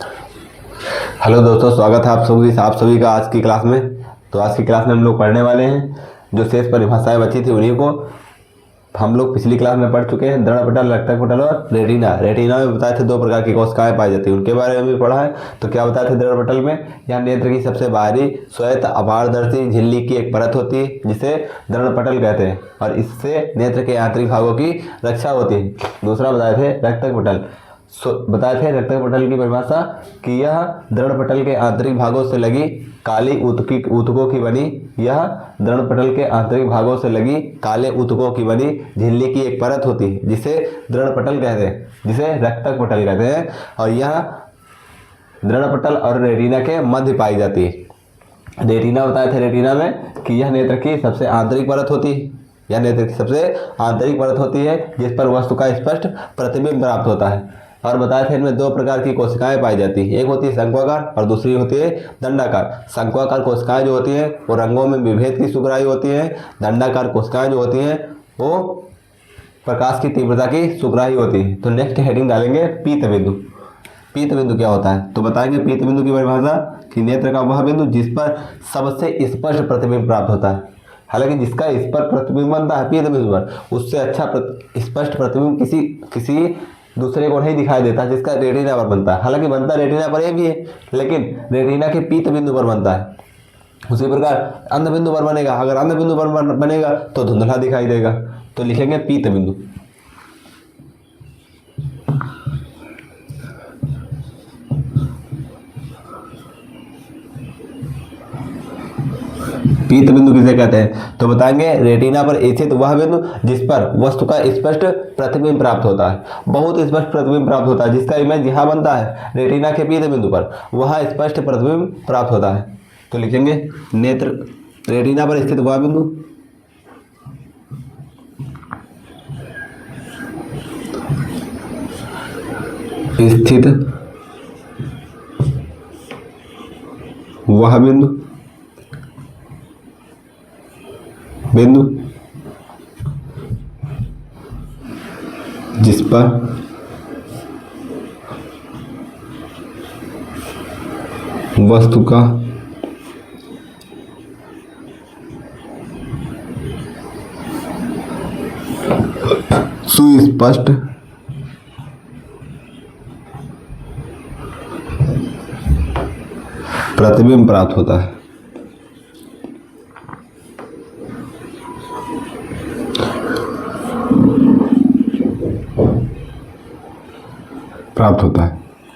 Hello दोस्तों, स्वागत है आप सभी का आज की क्लास में। तो आज की क्लास में हम लोग पढ़ने वाले हैं जो शेष परिभाषाएं बची थी उन्हीं को हम लोग पिछली क्लास में पढ़ चुके हैं। दृढ़पटल, रक्तक पटल और रेटिना। रेटिना में बताए थे दो प्रकार की कोशिकाएं पाई जाती हैं, उनके बारे में भी पढ़ा है। तो क्या बताए थे दृढ़पटल में, यहाँ नेत्र की सबसे बाहरी श्वेत अपारदर्शी झिल्ली की एक परत होती है जिसे दृढ़पटल कहते हैं और इससे नेत्र के आंतरिक भागों की रक्षा होती है। दूसरा बताए थे रक्तक पटल। बताए थे रक्तक पटल की परिभाषा कि यह दृढ़ पटल के आंतरिक भागों से लगी काली ऊतकों की बनी यह दृढ़ पटल के आंतरिक भागों से लगी काले ऊतकों की बनी झिल्ली की एक परत होती है जिसे दृढ़ पटल कहते हैं, जिसे रक्तक पटल कहते हैं। और यह दृढ़ पटल और रेटिना के मध्य पाई जाती है। रेटिना बताए थे रेटिना में कि यह नेत्र की सबसे आंतरिक परत होती है, यह नेत्र की सबसे आंतरिक परत होती है जिस पर वस्तु का स्पष्ट प्रतिबिंब प्राप्त होता है। और बताए थे इनमें दो प्रकार की कोशिकाएं पाई जाती है, एक होती है शंक्वाकार और दूसरी होती है दंडाकार। शंक्वाकार कोशिकाएं जो होती हैं वो रंगों में विभेद की सुगराई होती हैं। दंडाकार कोशिकाएं जो होती हैं वो प्रकाश की तीव्रता की सुगराई होती है। तो नेक्स्ट हेडिंग डालेंगे पीत बिंदु। पीत बिंदु क्या होता है तो बताएंगे पीत बिंदु की परिभाषा कि नेत्र का वह बिंदु जिस पर सबसे स्पष्ट प्रतिबिंब प्राप्त होता है। हालांकि जिसका इस पर प्रतिबिंब बनता है पीत बिंदु पर, उससे अच्छा स्पष्ट प्रतिबिंब किसी दूसरे को नहीं दिखाई देता जिसका रेटिना पर बनता है। हालांकि बनता रेटिना पर ये भी है, लेकिन रेटिना के पीत बिंदु पर बनता है। उसी प्रकार अंध बिंदु पर बनेगा, अगर अंध बिंदु पर बनेगा तो धुंधला दिखाई देगा। तो लिखेंगे पीत बिंदु। पीत बिंदु किसे कहते हैं तो बताएंगे रेटिना पर स्थित वह बिंदु जिस पर वस्तु का स्पष्ट प्रतिबिंब प्राप्त होता है, बहुत स्पष्ट प्रतिबिंब प्राप्त होता है, जिसका इमेज यहाँ बनता है रेटिना के पीत बिंदु पर, वह स्पष्ट प्रतिबिंब प्राप्त होता है। तो लिखेंगे नेत्र रेटिना पर स्थित वह बिंदु स्थित वह बिंदु जिस पर वस्तु का सुस्पष्ट प्रतिबिंब प्राप्त होता है।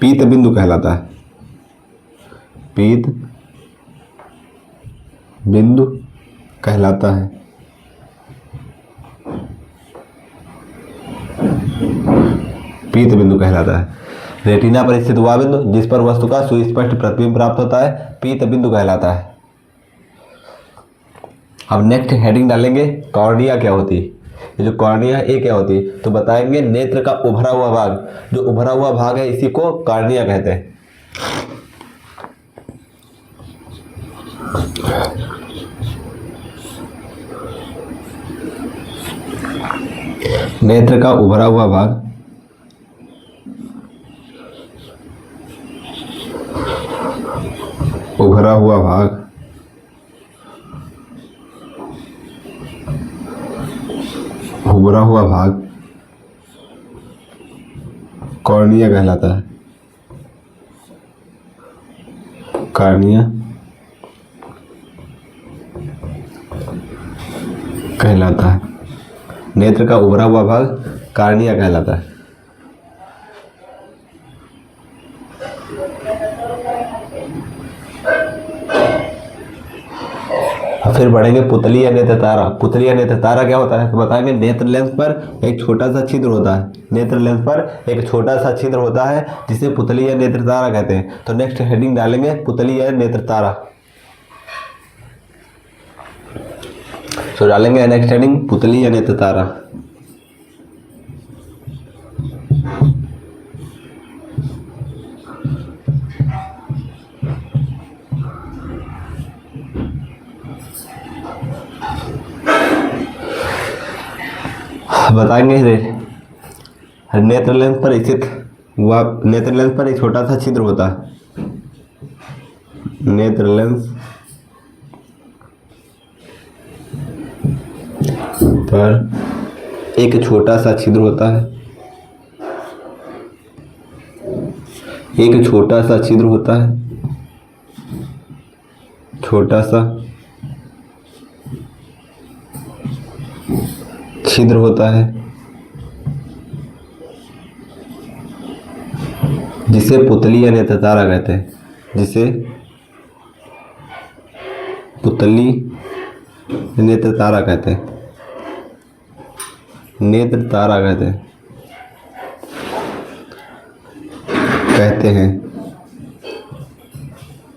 पीत बिंदु कहलाता है। पीत बिंदु कहलाता है। पीत बिंदु कहलाता है। रेटिना पर स्थित वह बिंदु जिस पर वस्तु का सुस्पष्ट प्रतिबिंब प्राप्त होता है पीत बिंदु कहलाता है। अब नेक्स्ट हेडिंग डालेंगे कॉर्निया क्या होती है। ये जो कॉर्निया ये क्या होती है तो बताएंगे नेत्र का उभरा हुआ भाग, जो उभरा हुआ भाग है इसी को कॉर्निया कहते हैं। नेत्र का उभरा हुआ भाग उभरा हुआ भाग उभरा हुआ भाग कॉर्निया कहलाता है। कॉर्निया कहलाता है। नेत्र का उभरा हुआ भाग कॉर्निया कहलाता है। फिर बढ़ेंगे पुतली या नेत्र तारा। पुतली या नेत्र तारा क्या होता है तो बताएंगे नेत्र लेंस पर एक छोटा सा छिद्र होता है। नेत्र लेंस पर एक छोटा सा छिद्र होता है जिसे पुतली या नेत्र तारा कहते हैं। तो नेक्स्ट हेडिंग डालेंगे पुतली या नेत्र तारा। तो डालेंगे नेक्स्ट हेडिंग पुतली या नेत्र तारा। बताएंगे नेत्र लेंस पर स्थित वह नेत्र लेंस पर एक छोटा सा छिद्र होता है। नेत्र लेंस पर एक छोटा सा छिद्र होता है। एक छोटा सा छिद्र होता है। छोटा सा छिद्र होता है जिसे पुतली या नेत्र तारा कहते हैं। जिसे पुतली नेत्र तारा कहते हैं। नेत्र तारा कहते हैं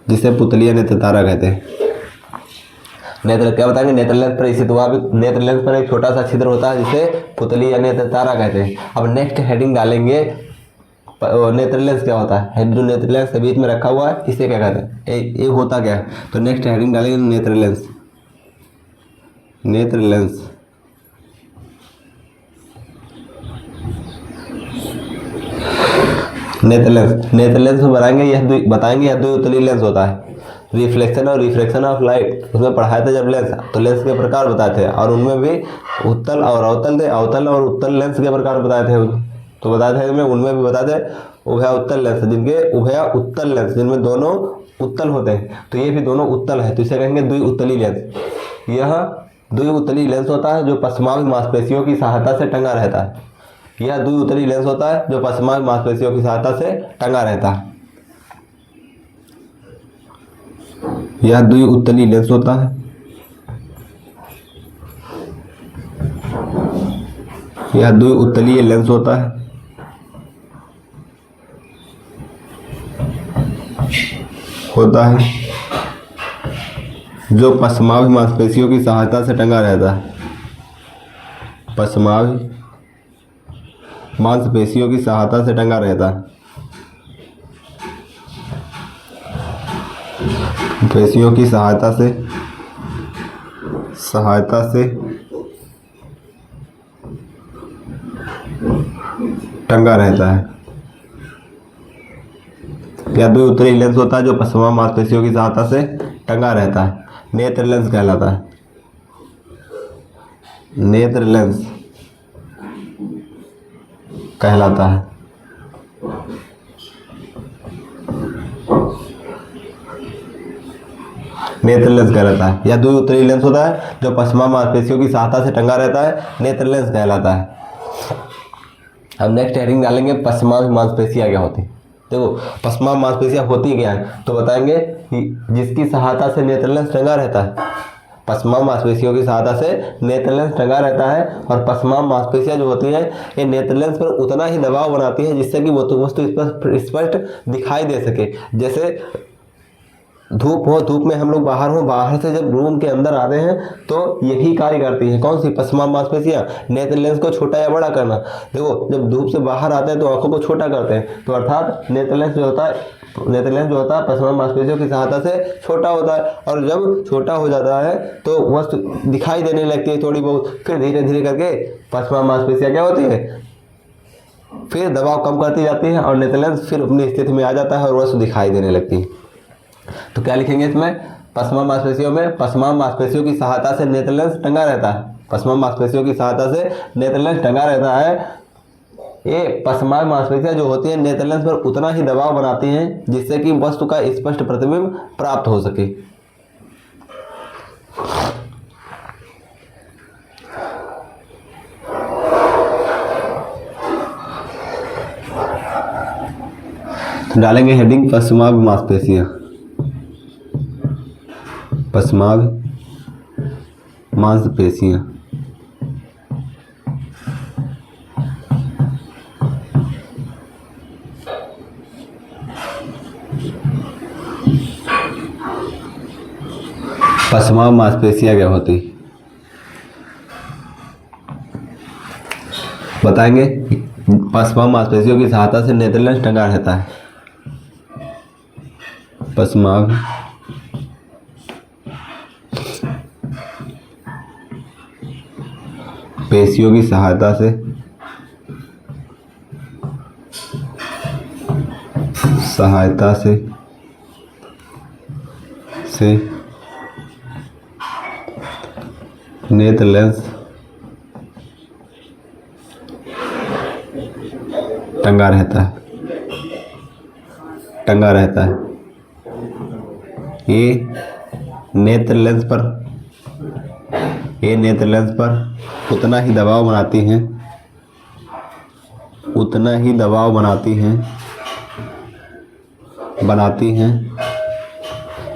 जिसे पुतली या नेत्र तारा कहते हैं। नेत्र क्या बताएंगे? नेत्र लेंस पर स्थित हुआ भी नेत्र लेंस पर एक छोटा सा छिद्र होता है जिसे पुतली या नेत्र तारा कहते हैं। अब नेक्स्ट हेडिंग डालेंगे नेत्र लेंस क्या होता है। जो नेत्र लेंस के बीच में रखा हुआ है इसे क्या कहते हैं? ये होता क्या है? तो नेक्स्ट हेडिंग डालेंगे नेत्र लेंस। नेत्र लेंस नेत्र लेंस में बताएंगे यह द्विउतलीय लेंस होता है। रिफ्लेक्शन और रिफ्रैक्शन ऑफ लाइट उसमें पढ़ाए थे जब लेंस, तो लेंस के प्रकार बताए थे और उनमें भी उत्तल और अवतल थे। अवतल और उत्तल लेंस के प्रकार बताए थे, तो बताए थे उनमें भी बताए थे उभय उत्तल लेंस, उभय उत्तल लेंस जिनमें दोनों उत्तल होते हैं। तो ये भी दोनों उत्तल है, तो इसे कहेंगे द्विउतलीय लेंस। यह द्विउतलीय लेंस होता है जो पश्चमाभ मांसपेशियों की सहायता से टंगा रहता है। यह द्विउतलीय लेंस होता है जो पश्चमाभ मांसपेशियों की सहायता से टंगा रहता है। यह द्विउतलीय लेंस होता है। यह द्विउतलीय लेंस होता है जो पश्चमाभ मांसपेशियों की सहायता से टंगा रहता है। पश्चमाभ मांसपेशियों की सहायता से टंगा रहता है। पेशियों की सहायता से टंगा रहता है। यह द्विउतलीय लेंस होता है जो पश्चमाभ मांसपेशियों की सहायता से टंगा रहता है। नेत्र लेंस कहलाता है। नेत्र लेंस कहलाता है। नेत्र लेंस कहलाता है। यह द्विउतलीय लेंस होता है जो पश्चमाभ मांसपेशियों की सहायता से टंगा रहता है। नेत्र लेंस कहलाता है। अब नेक्स्ट हेडिंग डालेंगे पश्चमाभ मांसपेशियां क्या होती है। देखो पश्चमाभ मांसपेशियां होती क्या है, तो बताएंगे कि जिसकी सहायता से नेत्र लेंस टंगा रहता है। पश्चमाभ मांसपेशियों की सहायता से नेत्र लेंस टंगा रहता है और पश्चमाभ मांसपेशियां जो होती हैं ये नेत्र लेंस पर उतना ही दबाव बनाती है जिससे कि वस्तु स्पष्ट दिखाई दे सके। जैसे धूप हो, धूप में हम लोग बाहर हो, बाहर से जब रूम के अंदर आते हैं तो यही कार्य करती है। कौन सी? पश्चमाभ मांसपेशियां नेत्र लेंस को छोटा या बड़ा करना। देखो जब धूप से बाहर आते हैं तो आंखों को छोटा करते हैं, तो अर्थात नेत्र लेंस जो होता है पश्चमाभ मांसपेशियों की सहायता से छोटा होता है। और जब छोटा हो जाता है तो वस्तु दिखाई देने लगती है थोड़ी बहुत, फिर धीरे धीरे करके पश्चमाभ मांसपेशियां क्या होती है, फिर दबाव कम करती जाती है और नेत्र लेंस फिर अपनी स्थिति में आ जाता है और वस्तु दिखाई देने लगती है। तो क्या लिखेंगे इसमें? पश्चमाभ मांसपेशियों में पश्चमाभ मांसपेशियों की सहायता से नेत्र लेंस टंगा रहता है। पश्चमाभ मांसपेशियों की सहायता से नेत्र लेंस टंगा रहता है। ये पश्चमाभ मांसपेशियां जो होती हैं नेत्र लेंस पर उतना ही दबाव बनाती हैं जिससे कि वस्तु का स्पष्ट प्रतिबिंब प्राप्त हो सके। डालेंगे हेडिंग पश्चमाभ मांसपेशियां। पश्चमाभ मांसपेशियां पश्चमाभ मांसपेशियां क्या होती बताएंगे? पश्चमाभ मांसपेशियों की सहायता से नेत्र लेंस टंगा रहता है। पश्चमाभ पेशियों की सहायता से सहायता से नेत्र लेंस टंगा रहता है। ये नेत्र लेंस पर उतना ही दबाव बनाती हैं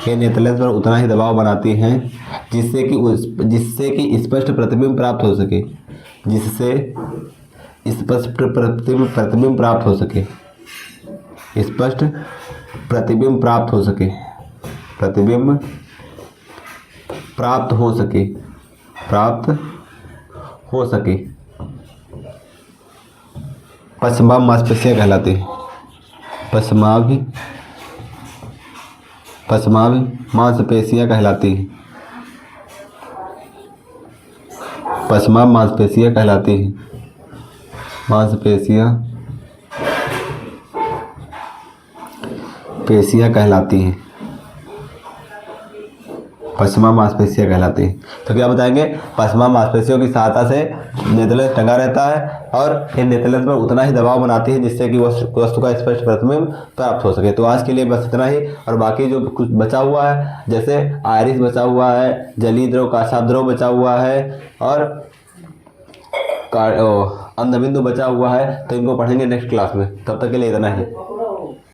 ये नेत्र लेंस पर उतना ही दबाव बनाती हैं जिससे कि स्पष्ट प्रतिबिंब प्राप्त हो सके। स्पष्ट प्रतिबिंब प्राप्त हो सके। पश्चमाभ मांसपेशियां कहलाती हैं। पश्चमाभ मांसपेशियां कहलाती हैं। पश्चमाभ मांसपेशियां कहलाती हैं। तो क्या बताएंगे? पश्चमाभ मांसपेशियों की सहायता से नेत्र लेंस टंगा रहता है और इन नेत्र लेंस पर उतना ही दबाव बनाती है जिससे कि वस्तु का स्पष्ट प्रतिबिंब प्राप्त हो सके। तो आज के लिए बस इतना ही, और बाकी जो कुछ बचा हुआ है, जैसे आयरिस बचा हुआ है, जलीय द्रव, कासाभ द्रव बचा हुआ है और अंधबिंदु बचा हुआ है, तो इनको पढ़ेंगे नेक्स्ट क्लास में। तब तक के लिए इतना ही।